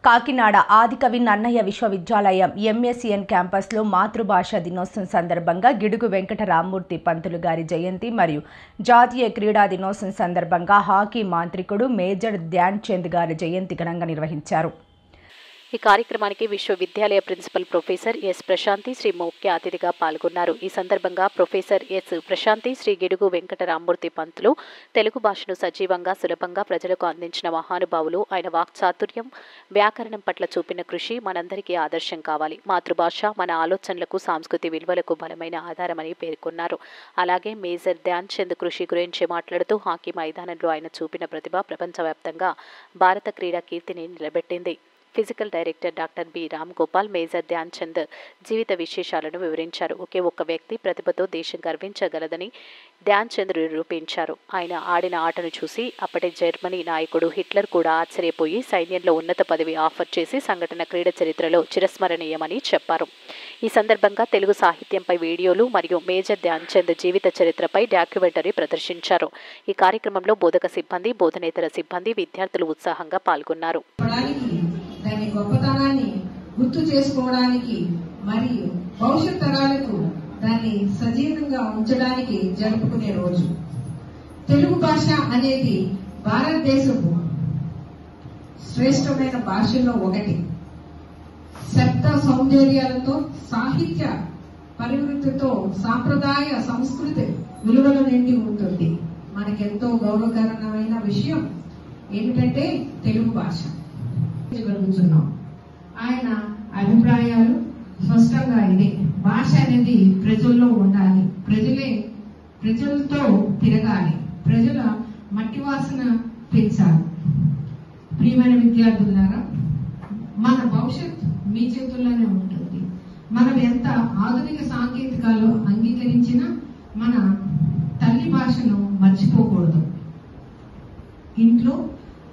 కాకినాడ ఆదికవి నన్నయ్య విశ్వవిద్యాలయం ఎంఎస్సిఎన్ క్యాంపస్లో మాతృభాష దినోత్సవం సందర్భంగా గిడుగు వెంకట రామ్మూర్తి పంతులు గారి జయంతి మరియు జాతీయ క్రీడా దినోత్సవం సందర్భంగా హాకీ మాంత్రికుడు మేజర్ ధ్యాన్ చంద్ గారి జయంతి ఘనంగా నిర్వహించారు. ఈ కార్యక్రమానికి విశ్వవిద్యాలయ principal professor S Prashanthi Sri ముఖ్య అతిథిగా పాల్గొన్నారు. ఈ సందర్భంగా ప్రొఫెసర్ ఎస్ ప్రశాంతి శ్రీ గిడుగు వెంకట రామ్మూర్తి పంతులు తెలుగు భాషను సజీవంగా సులభంగా ప్రజలకు అందించిన మహానుభావులు. ఆయన వాక్చాతుర్యం వ్యాకరణం పట్ల చూపిన కృషి మనందరికీ ఆదర్శం కావాలి. మాతృభాష మన ఆలోచనలకు సాంస్కృతిక విలువలకు బలమైన ఆధారమని పేర్కొన్నారు. అలాగే మేజర్ ధ్యాన్ చంద్ కృషి గురించి మాట్లాడుతూ హాకీ మైదానంలో ఆయన చూపిన ప్రతిభ ప్రపంచవ్యాప్తంగా భారత క్రీడా కీర్తిని నిలబెట్టింది. Physical director doctor B Ram Gopal major Dhyan Chand జీవిత విశేషాలను వివరించారు. ఒకే ఒక్క వ్యక్తి ప్రతిభతో దేశం గర్వించగలదని ధ్యాన్ చంద్ నిరూపించారు. ఆయన ఆడిన ఆటను చూసి అప్పటి జర్మనీ నాయకుడు హిట్లర్ కూడా ఆశ్చర్యపోయి సైన్యంలో ఉన్నత పదవి ఆఫర్ చేసి సంఘటన క్రీడా చరిత్రలో చిరస్మరణీయమని చెప్పారు. ఈ సందర్భంగా తెలుగు సాహిత్యంపై వీడియోలు మరియు మేజర్ ధ్యాన్ చంద్ జీవిత చరిత్రపై డాక్యుమెంటరీ ప్రదర్శించారు. ఈ కార్యక్రమంలో బోధక సిబ్బంది, బోధనేతర సిబ్బంది, విద్యార్థులు ఉత్సాహంగా పాల్గొన్నారు. దాని గొప్పతనాన్ని గుర్తు చేసుకోవడానికి మరియు భవిష్యత్ తరాలకు దాన్ని సజీవంగా ఉంచడానికి జరుపుకునే రోజు. తెలుగు భాష అనేది భారతదేశపు శ్రేష్టమైన భాషల్లో ఒకటి. శబ్ద సౌందర్యాలతో, సాహిత్య పరివృత్తితో, సాంప్రదాయ సంస్కృతి విలువలు నిండి ఉంటుంది. మనకెంతో గౌరవకరమైన విషయం ఏమిటంటే తెలుగు భాష గలుగుతున్నాం. ఆయన అభిప్రాయాలు స్పష్టంగా ఇదే: భాష అనేది ప్రజల్లో ఉండాలి, ప్రజలతో తిరగాలి, ప్రజల మట్టి వాసన పెంచాలి. ప్రియమైన విద్యార్థులారా, మన భవిష్యత్ మీ చేతుల్లోనే ఉంటుంది. మనం ఎంత ఆధునిక సాంకేతికాలు అంగీకరించినా మన తల్లి భాషను మర్చిపోకూడదు. ఇంట్లో,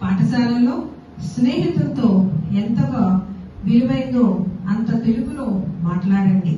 పాఠశాలలో స్నేహితులతో ఎంతగా విలువైందో అంత తెలుగులో మాట్లాడండి.